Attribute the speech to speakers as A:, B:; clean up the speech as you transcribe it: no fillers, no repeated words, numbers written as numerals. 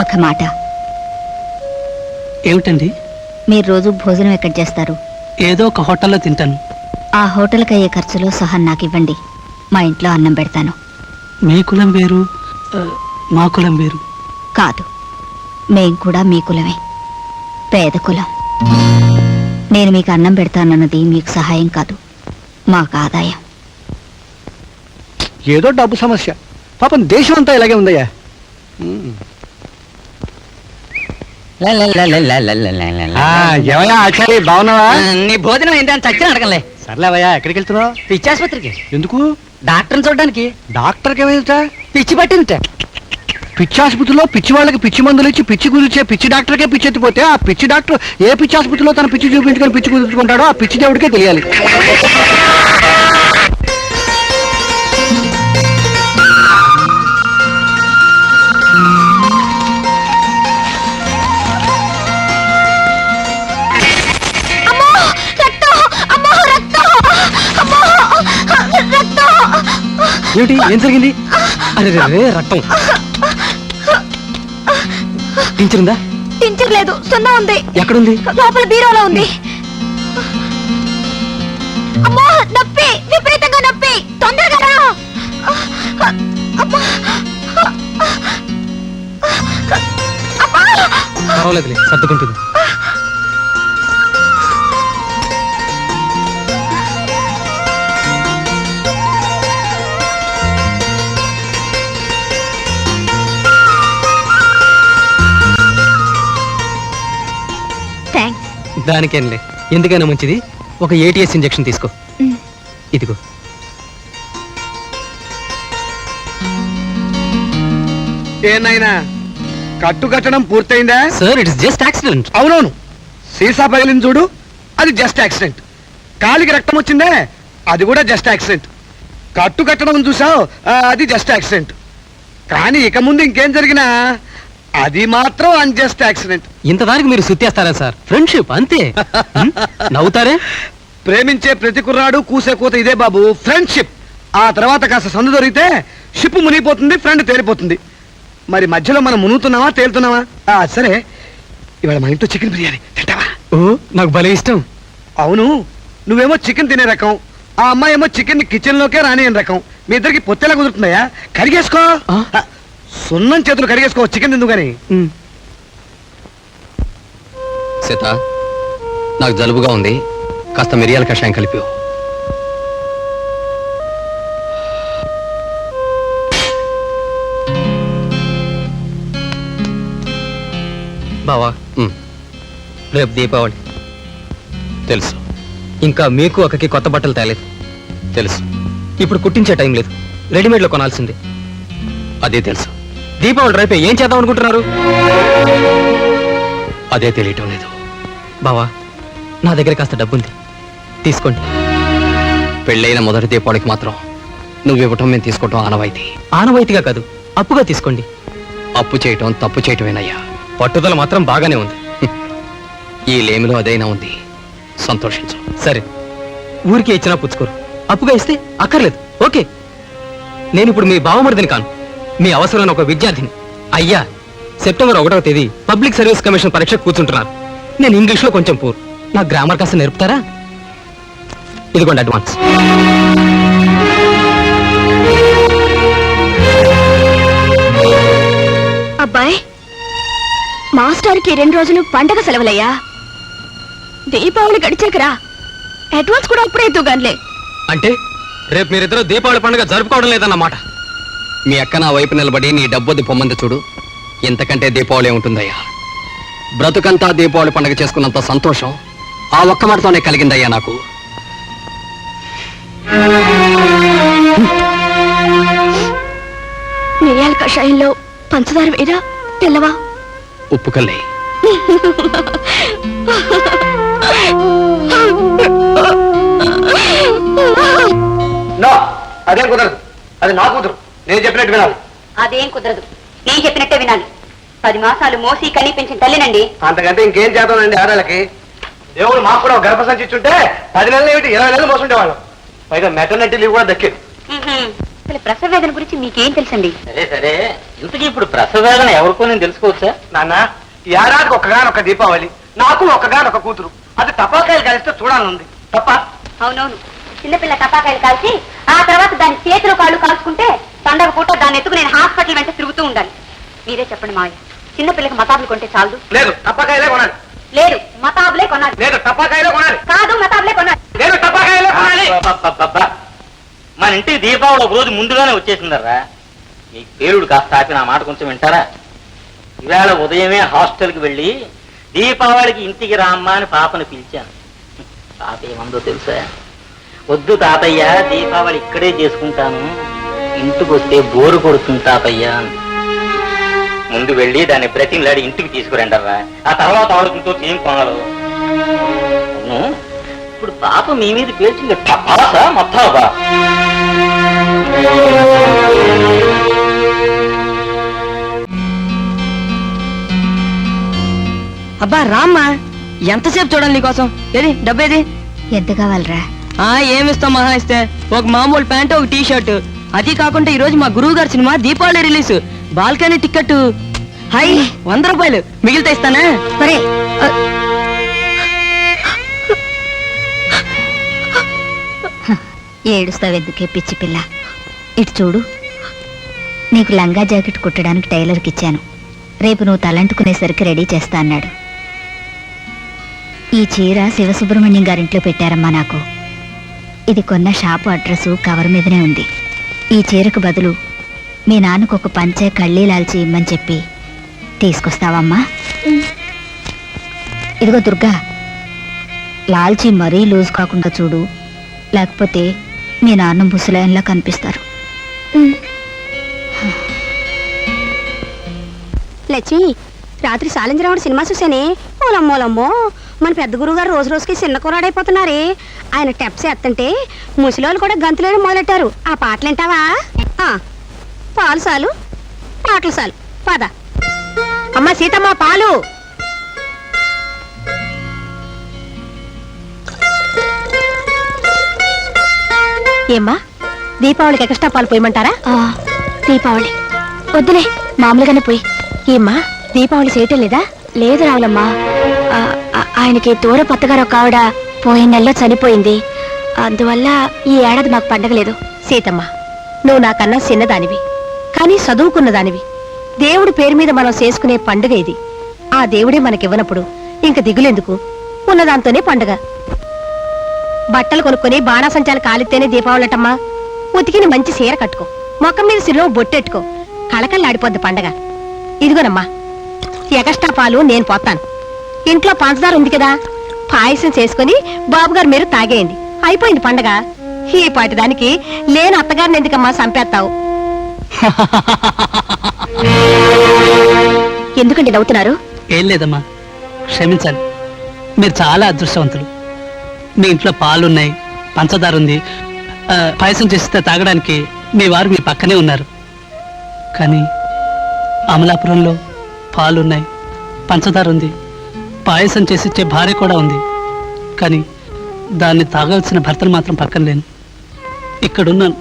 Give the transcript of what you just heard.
A: ఒక మాట.
B: ఏమిటండి?
A: మీరు రోజు భోజనం ఎక్కడ చేస్తారు?
B: ఏదో ఒక హోటల్లో తింటాను.
A: ఆ హోటల్కి అయ్యే ఖర్చులో సహా నాకు ఇవ్వండి. మా ఇంట్లో అన్నం పెడతాను.
B: మీ కులం వేరు, మా కులం వేరు.
A: కాదు, మేం కూడా మీ కులమే, పేద కులం. నేను మీకు అన్నం పెడతానన్నది మీకు సహాయం కాదు, మాకు ఆదాయం.
C: ఏదో డబ్బు సమస్య. పాపం దేశం అంతా ఇలాగే ఉందయ్యా. ఏమయ్యా ఆచారి, బాగున్నావా?
D: నీ భోజనం ఏంటని చచ్చిన అడగలే.
C: సర్లేవయ్యా, ఎక్కడికి వెళ్తున్నావు?
D: పిచ్చి ఆసుపత్రికి.
C: ఎందుకు?
D: డాక్టర్ని చూడడానికి.
C: డాక్టర్కి ఏమైందా?
D: పిచ్చి పట్టిందిట.
C: పిచ్చి ఆసుపత్రిలో పిచ్చి వాళ్ళకి పిచ్చి మందులు ఇచ్చి పిచ్చి కుదిర్చే పిచ్చి డాక్టర్కే పిచ్చి ఎత్తిపోతే ఆ పిచ్చి డాక్టర్ ఏ పిచ్చి ఆసుపత్రిలో తన పిచ్చి చూపించుకొని పిచ్చి కుదుర్చుకుంటాడో ఆ పిచ్చి దేవుడికే తెలియాలి. ఏమిటి? ఏం జరిగింది? అరే రే, రక్తం. టించరుందా?
A: టించర్ లేదు, సున్నా ఉంది.
C: ఎక్కడుంది?
A: లోపల బీరోలో ఉంది. అమ్మా, నొప్పి, విపరీతంగా నొప్పి. తొందరగా రా.
C: పర్వాలేదులే, సర్దుకుంటుంది. దానికేంలే, ఎందుకైనా మంచిది ఒక ఏటీఎస్ ఇంజెక్షన్ తీసుకో. ఇదిగో. ఏనాయనా, కట్టు కట్టడం పూర్తయిందా?
B: Sir, it's just accident.
C: అవునవును, సీసా పగిలింది చూడు, అది జస్ట్ యాక్సిడెంట్. కాలికి రక్తం వచ్చిందే, అది కూడా జస్ట్ యాక్సిడెంట్. కట్టు కట్టడం చూసావు, అది జస్ట్ యాక్సిడెంట్. కానీ ఇక ముందు ఇంకేం జరిగినా అది మాత్రం అన్జస్ట్ యాక్సిడెంట్.
B: ఇంతదానికి మీరు సుత్తేస్తారా సార్? ఫ్రెండ్షిప్ అంతే. నవ్వుతారే?
C: ప్రేమించే ప్రతి కుర్రాడు కూసే కూత ఇదే బాబు, ఫ్రెండ్షిప్. ఆ తర్వాత కాస్త సందు దొరికితే షిప్ మునిగిపోతుంది, ఫ్రెండ్ తేలిపోతుంది. మరి మధ్యలో మనం మునుగుతున్నావా, తేలుతున్నావా? సరే, ఇవాళ మా ఇంట్లో చికెన్ బిర్యానీ తింటావా?
B: ఓ, నాకు భలే ఇష్టం.
C: అవును, నువ్వేమో చికెన్ తినే రకం, ఆ అమ్మాయి ఏమో చికెన్ ని కిచెన్ లోకే రానియని రకం. మీ ఇద్దరికి పొత్తెలా కుదురుతున్నాయా? కడిగేసుకో. సున్నం చేతులు కడిగేసుకో, చికెన్ ఎందుకు కానీ.
E: సీత, నాకు జలుబుగా ఉంది, కాస్త మిరియాల కషాయం కలిపి.
B: బావా, రేపు దీపావళి
E: తెలుసు.
B: ఇంకా మీకు ఒకకి కొత్త బట్టలు తేలేదు
E: తెలుసు.
B: ఇప్పుడు కుట్టించే టైం లేదు, రెడీమేడ్ లో కొనాల్సిందే.
E: అదే తెలుసు.
B: దీపావళి రేపే ఏం చేద్దాం అనుకుంటున్నారు?
E: అదే తెలియటం లేదు.
B: బావా, నా దగ్గర కాస్త డబ్బుంది, తీసుకోండి.
E: పెళ్ళైన మొదటి దీపావళికి మాత్రం నువ్వు ఇవ్వటం మేము తీసుకోవటం ఆనవాయితీ.
B: ఆనవాయితీగా కాదు, అప్పుగా తీసుకోండి.
E: అప్పు చేయటం తప్పు చేయటమేనయ్యా.
B: పట్టుదల మాత్రం బాగానే ఉంది.
E: ఈ లేమిలో అదైనా ఉంది, సంతోషించు.
B: సరే, ఊరికే ఇచ్చినా పుచ్చుకోరు, అప్పుగా ఇస్తే అక్కర్లేదు. ఓకే, నేను ఇప్పుడు మీ బావమరిదిని కాను, మీ అవసరమైన ఒక విద్యార్థిని. అయ్యా, సెప్టెంబర్ 1వ తేదీ పబ్లిక్ సర్వీస్ కమిషన్ పరీక్ష కూర్చుంటున్నారు. నేను ఇంగ్లీష్లో కొంచెం పూర్, నా గ్రామర్ కాస్త నేర్పుతారా? ఇదిగోండి అడ్వాన్స్.
A: అబ్బాయి, మాస్టర్కి 2 రోజులు పండగ సెలవులయ్యా. దీపావళి గడిచాకరా, అడ్వాన్స్ కూడా అప్పుడే ఎత్తుగానిలే.
B: అంటే రేపు మీరిద్దరూ దీపావళి పండుగ జరుపుకోవడం లేదన్నమాట.
E: మీ అక్క నా వైపు నిలబడి నీ డబ్బొద్ది పొమ్మంది చూడు, ఇంతకంటే దీపావళి ఉంటుందయ్యా. బ్రతుకంతా దీపావళి పండుగ చేసుకున్నంత సంతోషం ఆ ఒక్క మాటతోనే కలిగిందయ్యా నాకు.
A: మిరియాల కషాయంలో పంచదార వేరా, తెల్లవా?
E: ఉప్పు కల్లే.
C: అదేం కుదరదు, అది నా కూతురు, నేను చెప్పినట్టు వినాలి.
F: అదేం కుదరదు, నేను చెప్పినట్టే వినాలి. 10 మాసాలు మోసి కనిపించిన తల్లినండి.
C: అంతకంటే ఇంకేం చేద్దామండి ఆడలకి. దేవుడు మాకు కూడా గర్భ సంచిస్తుంటే 10 నెలలు ఏమిటి 20 నెలలు మోసుండేవాళ్ళం. పైగా మెటర్నిటీ లీవ్ కూడా దక్కేది.
F: అసలు ప్రసవ వేదన గురించి మీకేం తెలుసండి?
D: సరే సరే, ఇంతకీ ఇప్పుడు ప్రసవేదన ఎవరికో నేను తెలుసుకోవచ్చా?
C: నాన్న ఏడాదికి ఒక్కగానొక్క దీపావళి, నాకు ఒక్కగానొక్క కూతురు. అది టపాకాయలు కలిస్తే చూడాలనుంది. తప్ప?
F: అవునవును, చిన్నపిల్ల టపాకాయలు కాల్చి ఆ తర్వాత దాని చేతులు కాళ్ళు కాల్చుకుంటే పండగ పూట దాన్ని ఎత్తుకు నేను హాస్పిటల్ వెంట తిరుగుతూ ఉండాలి. మీరే చెప్పండి మావయ్య, చిన్నపిల్లకి మతాబులు కొంటే చాలు?
C: లేదు, టపాకాయలే కొనాలి.
F: లేదు, మతాబులే కొనాలి.
C: లేదు, టపాకాయలే కొనాలి.
F: కాదు, మతాబులే కొనాలి.
C: లేదు, టపాకాయలే కొనాలి.
D: అబ్బబ్బబ్బబ్బా. మన ఇంటికి దీపావళి ఒక రోజు ముందుగానే వచ్చేసిందర్రా. మీ పేరుడు కాస్త ఆపి నా మాట కొంచెం వింటారా? ఇవాళ ఉదయమే హాస్టల్కి వెళ్ళి దీపావళికి ఇంటికి రామ్మా అని పాపను పిలిచాను. పాప ఏమందో తెలుసా? వద్దు తాతయ్య, దీపావళి ఇక్కడే చేసుకుంటాను, ఇంటికి వస్తే బోరు కొడుతుంది తాతయ్య. ముందు వెళ్ళి దాన్ని బ్రతిమలాడి ఇంటికి తీసుకురండర్రా, ఆ తర్వాత ఆడుకుంటూ ఏం కొనాలి. ఇప్పుడు పాప మీ మీద పేర్చింది టపాసా మత్తాబా? అబ్బా రామ్మా, ఎంతసేపు చూడాలి నీకోసం? ఏది డబ్బేది?
A: ఎంత కావాలరా?
D: ఏమిస్తాం మహా ఇస్తే ఒక మామూలు ప్యాంట్, ఒక టీ షర్ట్. అది కాకుండా ఈ రోజు మా గురువు గారి cinema Deepavali release, balcony ticket. High, 100 రూపాయలు మిగిలితే ఇస్తానా?
A: సరే. ఏడుస్తావెందుకే పిచ్చి పిల్ల? ఇటు చూడు, నీకు లంగా జాకెట్ కుట్టడానికి టైలర్కి ఇచ్చాను. రేపు నువ్వు తలంటుకునేసరికి రెడీ చేస్తా అన్నాడు. ఈ చీర శివసుబ్రహ్మణ్యం గారింట్లో పెట్టారమ్మా నాకు. ఇది కొన్న షాపు అడ్రస్ కవర్ మీదనే ఉంది. ఈ చీరకు బదులు మీ నాన్నకు ఒక పంచె కళ్ళీ లాల్చి ఇమ్మని చెప్పి తీసుకొస్తావమ్మా? ఇదిగో దుర్గా, లాల్చి మరీ లూజ్ కాకుండా చూడు, లేకపోతే మీ నాన్న ముసలాయన్లా కనిపిస్తారు.
G: లచ్చి, రాత్రి సాలింజరావుడు సినిమా చూసానే. ఓలమ్మోలమ్మో, మన పెద్ద గురువు గారు రోజు రోజుకి చిన్న కూరాడైపోతున్నారే. ఆయన టెప్స్ ఎత్తంటే ముసలోళ్ళు కూడా గంతులేని మొదలెట్టారు. ఆ పాటలు వింటావా? పాలు సాలు, పాటలు సాలు, పద. అమ్మ సీతమ్మ, పాలు. ఏమ్మా, దీపావళికి ఎక్స్ట్రా పాలు పోయమంటారా?
A: దీపావళి వద్దులే, మామూలుగానే పోయి.
G: ఏమ్మా, దీపావళి చేయటం లేదా?
A: లేదు రావులమ్మా, ఆయనకి దూర పత్తగారు ఒక ఆవిడ పోయిన నెలలో చనిపోయింది. అందువల్ల ఈ ఏడాది మాకు పండగ లేదు.
G: సీతమ్మ, నువ్వు నాకన్నా చిన్నదానివి, కానీ చదువుకున్నదానివి. దేవుడి పేరు మీద మనం చేసుకునే పండుగ ఇది. ఆ దేవుడే మనకివ్వనప్పుడు ఇంక దిగులెందుకు? ఉన్నదాంతోనే పండుగ. బట్టలు కొనుక్కొని బాణాసంచాలు కాలిస్తేనే దీపావళటమ్మా. ఉతికిని మంచి సీర కట్టుకో, మొక్కం మీద సిరం బొట్టెట్టుకో, కళకళ్ళాడిపోద్ది పండగ. ఇదిగోనమ్మా, ఎగస్ట్రా పాలు నేను పోతాను. ఇంట్లో పంచదార ఉంది కదా, పాయసం చేసుకుని బాబుగారు మీరు తాగేయండి. అయిపోయింది పండగ. ఈ పాటి దానికి లేని అత్తగారిని ఎందుకమ్మా చంపేస్తావు?
A: ఎందుకండి నవ్వుతున్నారు?
H: ఏం లేదమ్మా, క్షమించాలి. మీరు చాలా అదృష్టవంతులు. మీ ఇంట్లో పాలున్నాయి, పంచదార ఉంది, పాయసం చేస్తే తాగడానికి మీ వారు మీ పక్కనే ఉన్నారు. కానీ అమలాపురంలో పాలున్నాయి, పంచదార ఉంది, పాయసం చేసిచ్చే భార్య కూడా ఉంది. కానీ దాన్ని తాగాల్సిన భర్తను మాత్రం పక్కన లేను. ఇక్కడున్నాను.